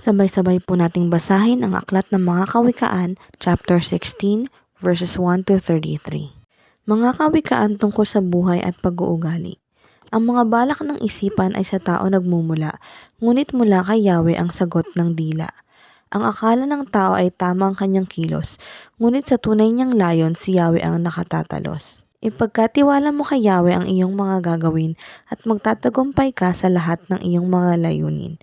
Sabay-sabay po nating basahin ang Aklat ng Mga Kawikaan, chapter 16, verses 1 to 33. Mga kawikaan tungkol sa buhay at pag-uugali. Ang mga balak ng isipan ay sa tao nagmumula, ngunit mula kay Yahweh ang sagot ng dila. Ang akala ng tao ay tama ang kanyang kilos, ngunit sa tunay niyang layon si Yahweh ang nakatatalos. Ipagkatiwala mo kay Yahweh ang iyong mga gagawin at magtatagumpay ka sa lahat ng iyong mga layunin.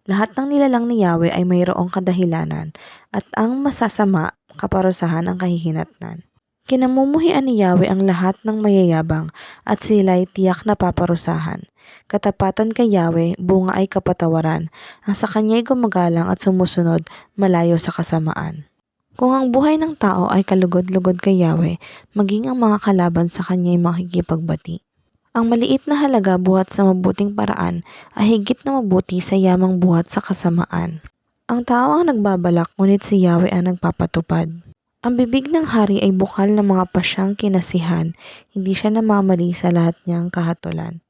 Lahat ng nilalang ni Yahweh ay mayroong kadahilanan, at ang masasama, kaparusahan ang kahihinatnan. Kinamumuhian ni Yahweh ang lahat ng mayayabang, at sila'y tiyak na paparusahan. Katapatan kay Yahweh, bunga ay kapatawaran, ang sa kanya'y gumagalang at sumusunod, malayo sa kasamaan. Kung ang buhay ng tao ay kalugod-lugod kay Yahweh, maging ang mga kalaban sa kanya'y makikipagbati. Ang maliit na halaga buhat sa mabuting paraan ay higit na mabuti sa yamang buhat sa kasamaan. Ang tao ang nagbabalak, ngunit si Yahweh ang nagpapatupad. Ang bibig ng hari ay bukal ng mga pasyang kinasihan, hindi siya namamali sa lahat niyang kahatulan.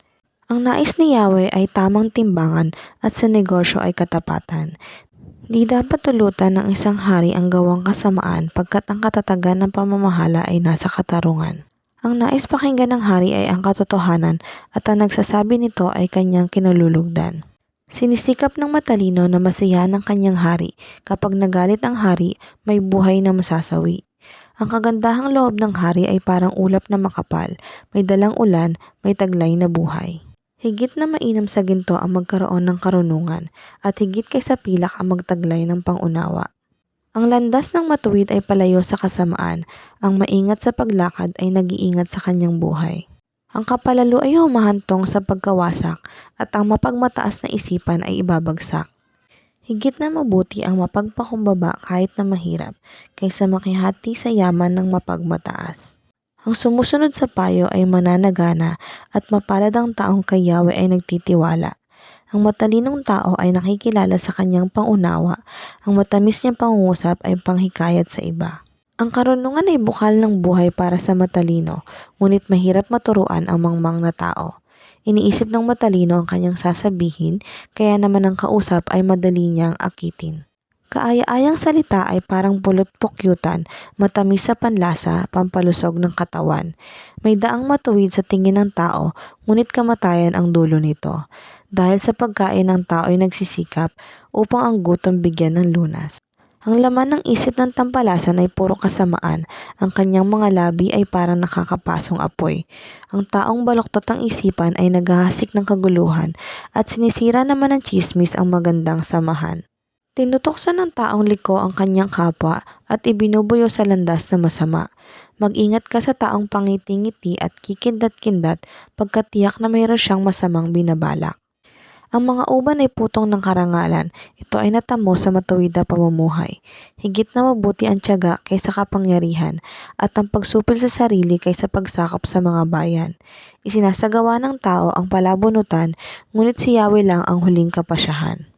Ang nais ni Yahweh ay tamang timbangan at sa negosyo ay katapatan. Di dapat tulutan ng isang hari ang gawang kasamaan pagkat ang katatagan ng pamamahala ay nasa katarungan. Ang nais pakinggan ng hari ay ang katotohanan at ang nagsasabi nito ay kanyang kinululugdan. Sinisikap ng matalino na masiyahan ang kanyang hari. Kapag nagalit ang hari, may buhay na masasawi. Ang kagandahang loob ng hari ay parang ulap na makapal, may dalang ulan, may taglay na buhay. Higit na mainam sa ginto ang magkaroon ng karunungan, at higit kaysa pilak ang magtaglay ng pangunawa. Ang landas ng matuwid ay palayo sa kasamaan, ang maingat sa paglakad ay nag-iingat sa kanyang buhay. Ang kapalalo ay humahantong sa pagkawasak, at ang mapagmataas na isipan ay ibabagsak. Higit na mabuti ang mapagpakumbaba kahit na mahirap, kaysa makihati sa yaman ng mapagmataas. Ang sumusunod sa payo ay mananagana, at mapalad ang taong kay Yahweh ay nagtitiwala. Ang matalinong tao ay nakikilala sa kanyang pangunawa, ang matamis niyang pangungusap ay panghikayat sa iba. Ang karunungan ay bukal ng buhay para sa matalino, ngunit mahirap maturuan ang mangmang na tao. Iniisip ng matalino ang kanyang sasabihin, kaya naman ang kausap ay madali niyang akitin. Kaaya-ayang salita ay parang pulot-pukyutan, matamis sa panlasa, pampalusog ng katawan. May daang matuwid sa tingin ng tao, ngunit kamatayan ang dulo nito. Dahil sa pagkain ng tao ay nagsisikap upang ang gutom bigyan ng lunas. Ang laman ng isip ng tampalasan ay puro kasamaan, ang kanyang mga labi ay parang nakakapasong apoy. Ang taong baluktot ang isipan ay naghahasik ng kaguluhan, at sinisira naman ng tsismis ang magandang samahan. Tinutokso ng taong liko ang kanyang kapwa at ibinubuyo sa landas na masama. Mag-ingat ka sa taong pangiti-ngiti at kikindat-kindat pagkat tiyak na mayroon siyang masamang binabalak. Ang mga uban ay putong ng karangalan. Ito ay natamo sa matuwid na pamumuhay. Higit na mabuti ang tiyaga kaysa kapangyarihan, at ang pagsupil sa sarili kaysa pagsakop sa mga bayan. Isinasagawa ng tao ang palabunutan, ngunit si Yahweh lang ang huling kapasyahan.